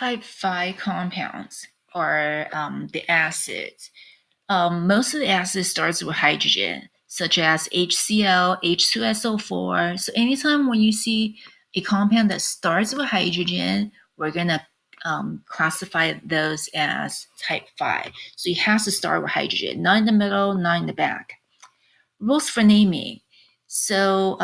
type 5 compounds are the acids. Most of the acids starts with hydrogen, such as HCl, H2SO4. So anytime when you see a compound that starts with hydrogen, we're going to classify those as type 5. So it has to start with hydrogen, not in the middle, not in the back. Rules for naming. So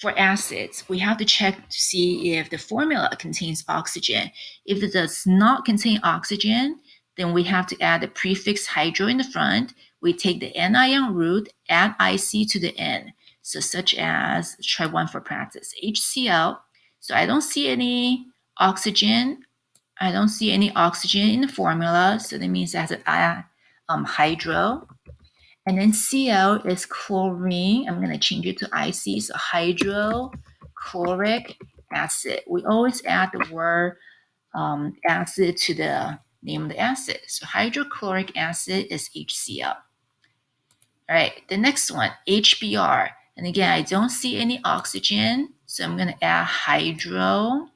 for acids, we have to check to see if the formula contains oxygen. If it does not contain oxygen, then we have to add the prefix hydro in the front. We take the anion root, add IC to the end. So such as, let's try one for practice, HCl. So I don't see any oxygen. I don't see any oxygen in the formula. So that means that's an hydro. And then Cl is chlorine. I'm going to change it to IC, so hydrochloric acid. We always add the word acid to the name of the acid. So hydrochloric acid is HCl. All right, the next one, HBr. And again, I don't see any oxygen, so I'm going to add hydro.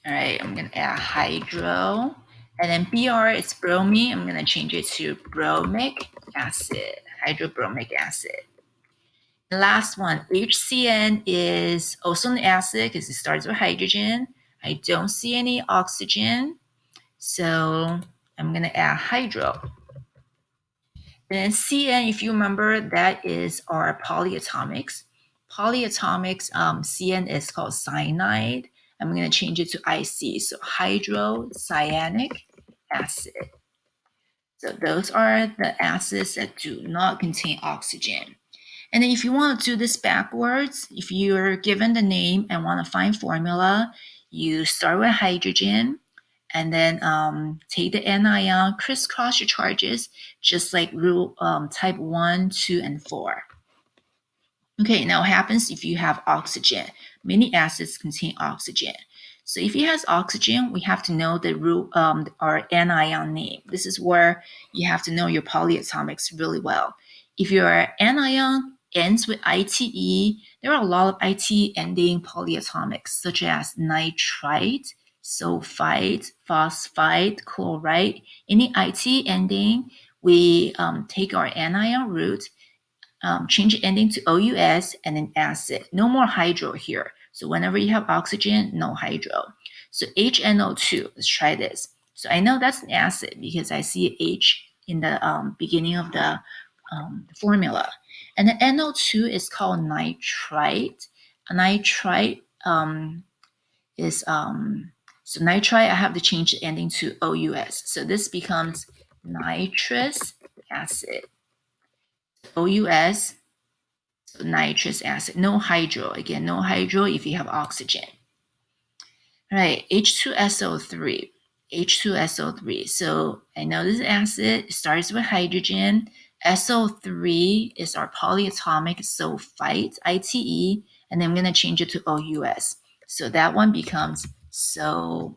All right, I'm going to add hydro. And then Br is bromine. I'm going to change it to bromic acid, hydrobromic acid. The last one, HCN, is also an acid because it starts with hydrogen. I don't see any oxygen, so I'm going to add hydro. Then CN, if you remember, that is our polyatomics. Polyatomics, CN is called cyanide. I'm going to change it to IC, so hydrocyanic acid. So those are the acids that do not contain oxygen. And then if you want to do this backwards, if you're given the name and want to find formula, you start with hydrogen and then take the anion, crisscross your charges, just like rule type 1, 2, and 4. Okay, now what happens if you have oxygen? Many acids contain oxygen. So if it has oxygen, we have to know the root, our anion name. This is where you have to know your polyatomics really well. If your anion ends with ITE, there are a lot of ITE ending polyatomics, such as nitrite, sulfite, phosphite, chlorite. Any ITE ending, we take our anion root, change the ending to OUS, and then acid. No more hydro here. So whenever you have oxygen, no hydro. So HNO2, let's try this. So I know that's an acid because I see H in the beginning of the formula. And the NO2 is called nitrite. Nitrite is, so nitrite, I have to change the ending to OUS. So this becomes nitrous acid. OUS, so nitrous acid. No hydro. Again, no hydro if you have oxygen. All right, H2SO3. H2SO3. So I know this acid, it starts with hydrogen. SO3 is our polyatomic sulfite, ITE, and then I'm going to change it to OUS. So that one becomes sulfurous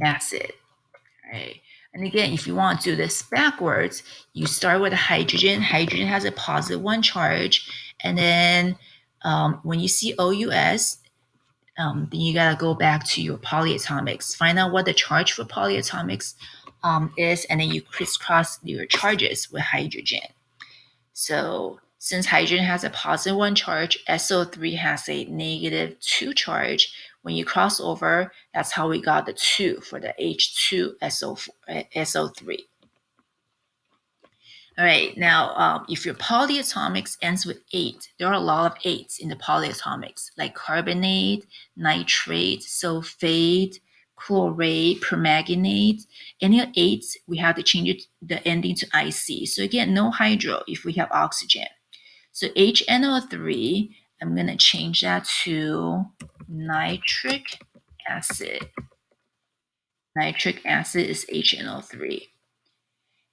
acid. All right. And again, if you want to do this backwards, you start with hydrogen. Hydrogen has a positive 1 charge. And then when you see OUS, then you got to go back to your polyatomics. Find out what the charge for polyatomics is, and then you crisscross your charges with hydrogen. So since hydrogen has a positive 1 charge, SO3 has a negative 2 charge. When you cross over, that's how we got the 2 for the H2SO3. All right, now if your polyatomics ends with 8, there are a lot of 8s in the polyatomics, like carbonate, nitrate, sulfate, chlorate, permanganate. Any 8s, we have to change it, the ending to IC. So again, no hydro if we have oxygen. So HNO3, I'm going to change that to nitric acid. Nitric acid is HNO3.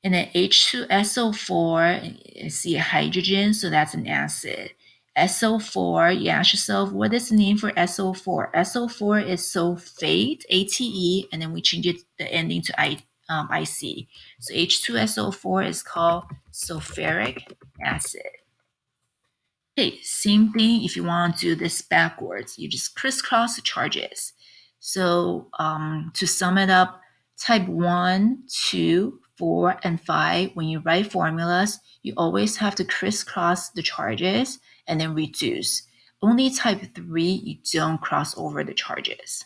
And then H2SO4, I see a hydrogen, so that's an acid. SO4, you ask yourself, what is the name for SO4? SO4 is sulfate, ATE, and then we change it, the ending to IC. So H2SO4 is called sulfuric acid. Okay, same thing if you want to do this backwards. You just crisscross the charges. So to sum it up, type 1, 2, 4, and 5, when you write formulas, you always have to crisscross the charges and then reduce. Only type 3, you don't cross over the charges.